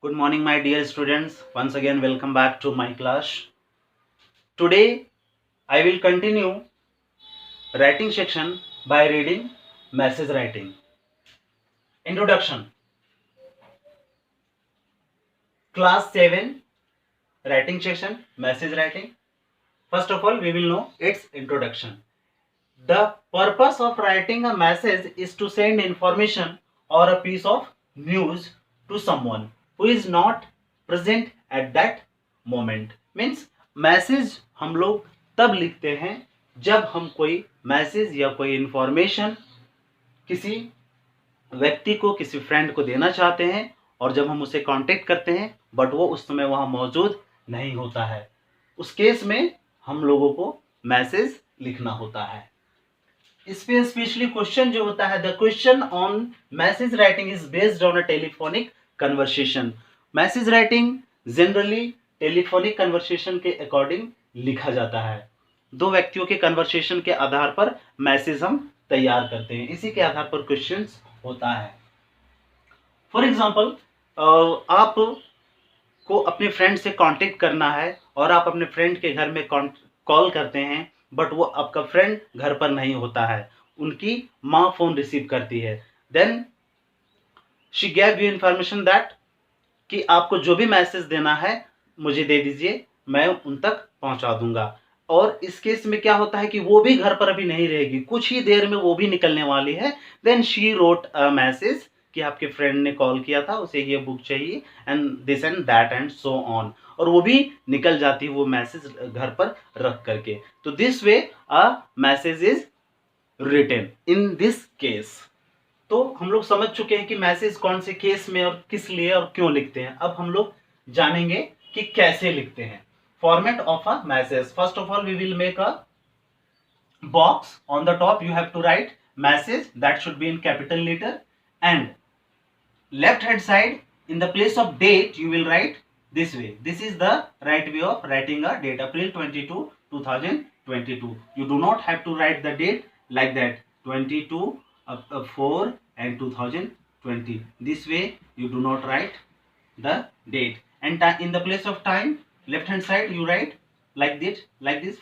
Good morning, my dear students. Once again, welcome back to my class. Today, I will continue writing section by reading message writing. Introduction. Class 7 writing section, message writing. First of all, we will know its introduction. The purpose of writing a message is to send information or a piece of news to someone who is not present at that moment. Means message हम लोग तब लिखते हैं जब हम कोई message या कोई इंफॉर्मेशन किसी व्यक्ति को, किसी फ्रेंड को देना चाहते हैं और जब हम उसे कांटेक्ट करते हैं बट वो उस समय वहां मौजूद नहीं होता है, उस केस में हम लोगों को मैसेज लिखना होता है। इसमें स्पेशली क्वेश्चन जो होता है, the question on message writing is based on a telephonic conversation. Message writing generally telephonic conversation के अकॉर्डिंग लिखा जाता है। दो व्यक्तियों के कन्वर्सेशन के आधार पर मैसेज हम तैयार करते हैं, इसी के आधार पर क्वेश्चंस होता है। फॉर एग्जाम्पल, आप को अपने फ्रेंड से कांटेक्ट करना है और आप अपने फ्रेंड के घर में कॉल करते हैं बट वो आपका फ्रेंड घर पर नहीं होता है, उनकी माँ फोन रिसीव करती है। Then she gave you information that कि आपको जो भी मैसेज देना है मुझे दे दीजिए, मैं उन तक पहुंचा दूंगा। और इस केस में क्या होता है कि वो भी घर पर अभी नहीं रहेगी, कुछ ही देर में वो भी निकलने वाली है। Then she wrote a message कि आपके फ्रेंड ने कॉल किया था, उसे ये बुक चाहिए and this and that and so on, और वो भी निकल जाती है वो मैसेज घर पर रख करके। तो this way a message is written in this case. तो हम लोग समझ चुके हैं कि मैसेज कौन से केस में और किस लिए और क्यों लिखते हैं। अब हम लोग जानेंगे कि कैसे लिखते हैं। Format of a message, first of all we will make a box. On the top you have to write message, that should be in capital letter, and left hand side in the place of date you will write this way. This is the right way of writing a date, April 22 2022. You do not have to write the date like that, 22 4 and 2020. This way you do not write the date. And in the place of time, left hand side you write like this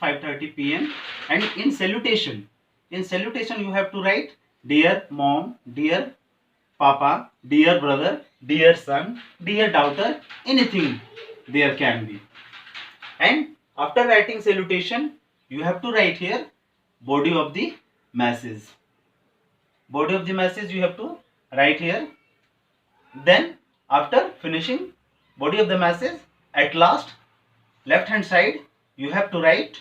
5:30 p.m. and in salutation you have to write dear mom, dear papa, dear brother, dear son, dear daughter, anything there can be. And after writing salutation you have to write here body of the message. Body of the message you have to write here. Then after finishing body of the message, at last left hand side you have to write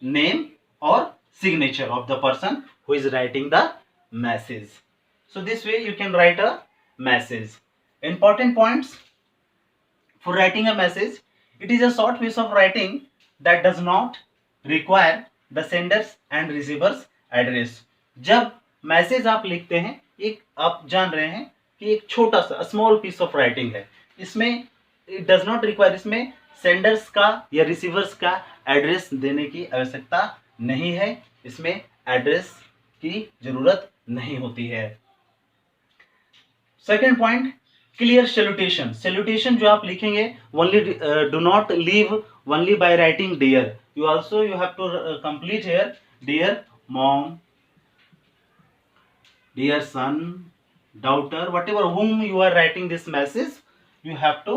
name or signature of the person who is writing the message. So this way you can write a message. Important points for writing a message: it is a short piece of writing that does not require the sender's and receiver's address. जब message आप लिखते हैं, एक आप जान रहे हैं कि एक छोटा सा स्मॉल पीस ऑफ राइटिंग है, इसमें इट डज नॉट रिक्वायर, इसमें सेंडर्स का या रिसीवर्स का एड्रेस देने की आवश्यकता नहीं है, इसमें एड्रेस की जरूरत नहीं होती है। Second point, clear salutation. Salutation जो आप लिखेंगे, only do not leave only by writing dear, you have to complete here dear mom, dear son, daughter, whatever whom you are writing this message, you have to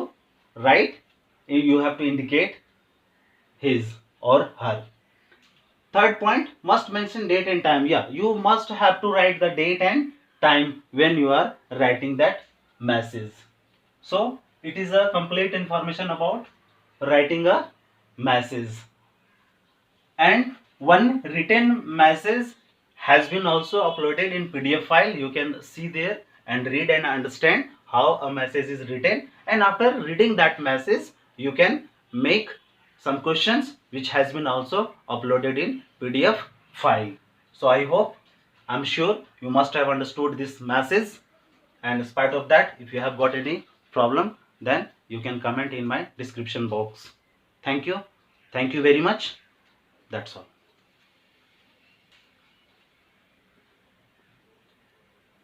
write, you have to indicate his or her. Third point, must mention date and time. Yeah, you must have to write the date and time when you are writing that message. So it is a complete information about writing a message. And one written message has been also uploaded in PDF file. You can see there and read and understand how a message is written, and after reading that message you can make some questions which has been also uploaded in PDF file. So I hope, I'm sure you must have understood this message, and in spite of that, if you have got any problem, then you can comment in my description box. Thank you very much. That's all.